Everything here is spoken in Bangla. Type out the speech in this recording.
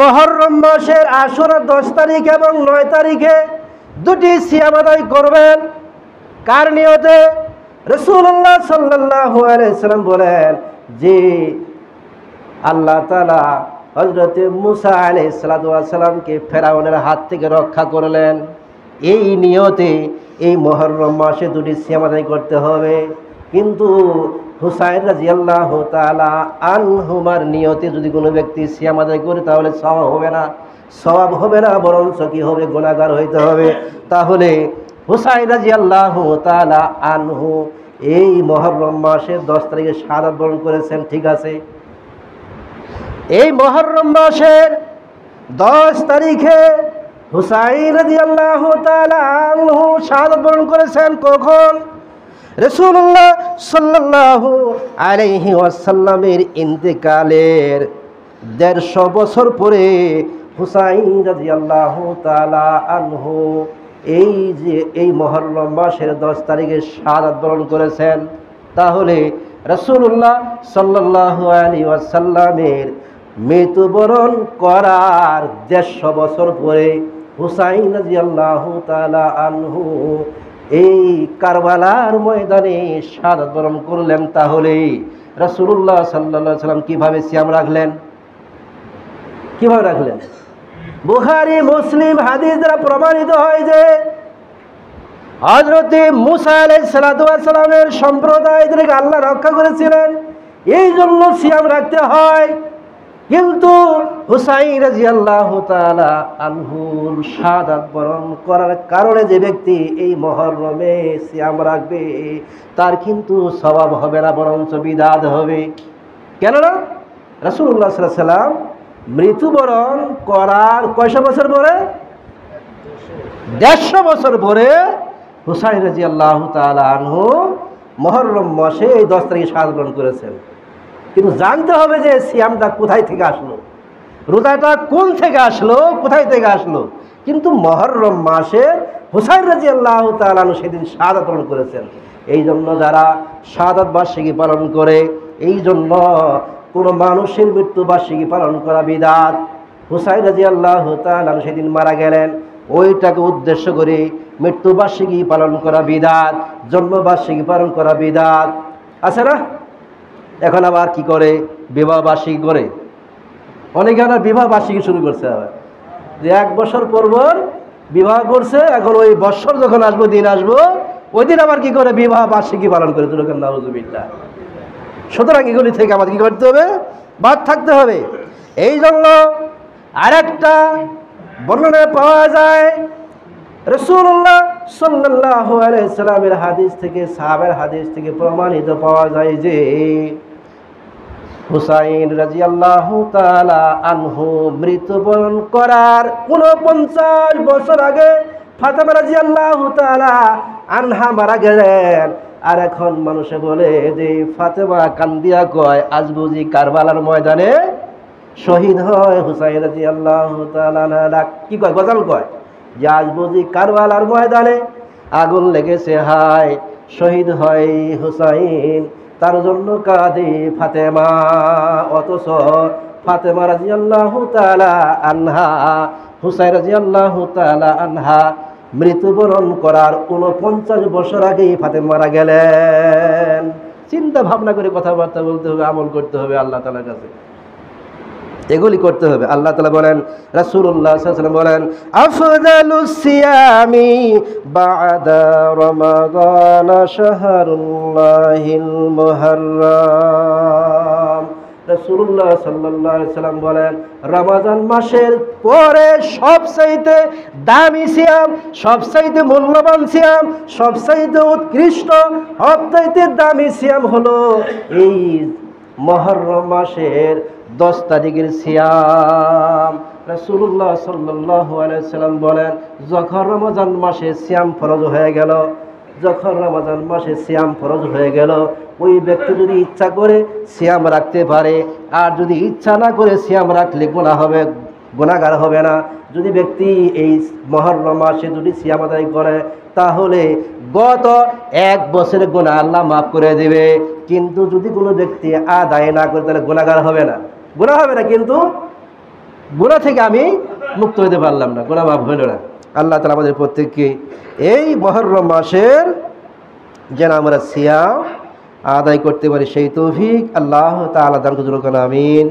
মুহররম মাসের আশুরা 10 তারিখ এবং 9 তারিখে দুটি সিয়াম আদায় করবেন। কার নিয়তে? রাসূলুল্লাহ সাল্লাল্লাহু আলাইহি সাল্লাম বলেন যে আল্লাহ তাআলা হযরত মুসা আলাইহিস সালাতু ওয়াস সালামকে ফেরাউনের হাত থেকে রক্ষা করলেন। এই নিয়তে এই মুহররম মাসে দুটি সিয়াম আদায় করতে হবে। কিন্তু হুসাইন রাদিয়াল্লাহু তাআলা আনহুমার নিয়তে যদি কোনো ব্যক্তি সিয়াম আদায় করে তাহলে সওয়াব হবে না, বরঞ্চ কি হবে? গুনাহগার হইতে হবে। তাহলে হুসাইন রাদিয়াল্লাহু তাআলা আনহু এই মুহররম মাসের 10 তারিখে শাহাদাত বরণ করেছেন, ঠিক আছে। এই মুহররম মাসের 10 তারিখে হুসাইন রাদিয়াল্লাহু তাআলা আনহু শাহাদাত বরণ করেছেন। কখন? রাসূলুল্লাহ সাল্লাল্লাহু আলাইহি ওয়াসাল্লামের ইন্তেকালের 150 বছর পরে হুসাইন রাদিয়াল্লাহু তাআলা আনহু এই মুহররম মাসের 10 তারিখে শাহাদাত বরণ করেছেন। তাহলে রাসূলুল্লাহ সাল্লাল্লাহু আলাইহি ওয়াসাল্লামের মৃত্যুবরণ করার 150 বছর পরে হুসাইন রাদিয়াল্লাহু তাআলা আনহু এই কারবালার ময়দানে শাহাদাত বরণ করলেন। তাহলে রাসূলুল্লাহ সাল্লাল্লাহু আলাইহি ওয়াসাল্লাম কিভাবে সিয়াম রাখলেন? কিভাবে রাখলেন? বুখারী মুসলিম হাদিস দ্বারা প্রমাণিত হয় যে হযরত মুসা আলাইহিস সালাতু ওয়াস সালামের সম্প্রদায়দেরকে আল্লাহ রক্ষা করেছিলেন, এই জন্য সিয়াম রাখতে হয়। কিন্তু হুসাইন রাদিয়াল্লাহু তাআলা আনহুর শাহাদাত বরণ করার কারণে যে ব্যক্তি এই মুহররমে সিয়াম রাখবে তার কিন্তু সওয়াব হবে না, বরঞ্চ বিদআত হবে। কেননা রাসূলুল্লাহ সাল্লাল্লাহু আলাইহি ওয়াসাল্লাম মৃত্যুবরণ করার কয়শো বছর পরে? 150 বছর পরে হুসাইন রাদিয়াল্লাহু তাআলা আনহু মুহররম মাসে এই 10 তারিখে শাহাদাত বরণ করেছেন। কিন্তু জানতে হবে যে সিয়ামটা কোথায় থেকে আসলো, রোজাটা কোন থেকে আসলো, কোথায় থেকে আসলো। কিন্তু মুহররম মাসে হুসাইন রাদিয়াল্লাহু তাআলা আনহু সেদিন শাহাদাত বরণ করেছেন। এই জন্য যারা শাহাদাত বার্ষিকী পালন করে, এই জন্য কোনো মানুষের মৃত্যু বার্ষিকী পালন করা বিদআত। হুসাইন রাদিয়াল্লাহু তাআলা আনহু সেদিন মারা গেলেন, ওইটাকে উদ্দেশ্য করে মৃত্যু বার্ষিকী পালন করা বিদআত, জন্ম বার্ষিকী পালন করা বিদআত আছে না? এখন আবার কি করে? বিবাহ বার্ষিকী করে। অনেকে আবার বিবাহ বার্ষিকী শুরু করছে, আবার যে 1 বছর পর বিবাহ করছে, এখন ওই বছর যখন আসবো, দিন আসবো, ওই দিন আবার কি করে? বিবাহ বার্ষিকী পালন করে। নাউযুবিল্লাহ। সুতরাং এগুলি থেকে আমাদের কি করতে হবে? বাদ থাকতে হবে। এই জন্য আরেকটা বর্ণনায় পাওয়া যায় রাসূলুল্লাহ সাল্লাল্লাহু আলাইহি সাল্লামের হাদিস থেকে, সাহাবার হাদিস থেকে প্রমাণিত পাওয়া যায় যে হুসাইন রাদিয়াল্লাহু তাআলা আনহু মৃত্যুবরণ করার 49 বছর আগে ফাতেমা রাদিয়াল্লাহু তাআলা আনহা মারা গেলেন। আর এখন মানুষে বলে যে ফাতেমা কান্দিয়া কয়, আজ বুঝি কারবালার ময়দানে শহীদ হয় হুসাইন রাদিয়াল্লাহু তাআলা আনহা। কি কয়? গজল কয় যে আজ বুঝি কারবালার ময়দানে আগুন লেগেছে, হায় শহীদ হয় হুসাইন, তার জন্য কাঁদে ফাতেমা। অথচ ফাতেমা রাদিয়াল্লাহু তাআলা আনহা, হুসাইন রাদিয়াল্লাহু তাআলা আনহা মৃত্যুবরণ করার 49 বছর আগেই ফাতেমা মারা গেলেন। চিন্তা ভাবনা করে কথাবার্তা বলতে হবে, আমল করতে হবে আল্লাহ তাআলার কাছে, এগুলি করতে হবে। আল্লাহ তাআলা বলেন, রাসূলুল্লাহ সাল্লাল্লাহু আলাইহি ওয়াসাল্লাম বলেন, আফদালুস সিয়ামি বা'দা রমাদান শাহরুল্লাহিল মুহররম। রাসূলুল্লাহ সাল্লাল্লাহু আলাইহি ওয়াসাল্লাম বলেন, রমজান মাসের পরে সবচাইতে দামি সিয়াম, সবচাইতে মূল্যবান সিয়াম, সবচাইতে উৎকৃষ্ট, সবচাইতে দামি সিয়াম হলো এই মুহররম মাসের 10 তারিখের সিয়াম। রাসূলুল্লাহ সাল্লাল্লাহু আলাইহি ওয়াসাল্লাম বলেন, যখন রমজান মাসে সিয়াম ফরজ হয়ে গেল, যখন রমজান মাসে সিয়াম ফরজ হয়ে গেল, ওই ব্যক্তি যদি ইচ্ছা করে সিয়াম রাখতে পারে, আর যদি ইচ্ছা না করে সিয়াম রাখলে গুনাহগার হবে না। যদি ব্যক্তি এই মুহররম মাসে যদি সিয়াম আদায় করে তাহলে গত 1 বছরের গুনাহ আল্লাহ মাফ করে দেবে। কিন্তু যদি কোনো ব্যক্তি আদায় না করে তাহলে গুনাহগার হবে না, গুনাহ হবে না, কিন্তু গুনাহ থেকে আমি মুক্ত হতে পারলাম না, গুনাহ মাফ হইল না। আল্লাহ তাআলা আমাদের প্রত্যেককে এই মুহররম মাসের যেন আমরা সিয়াম আদায় করতে পারি সেই তৌফিক আল্লাহ তাআলা দান করুন, আমিন।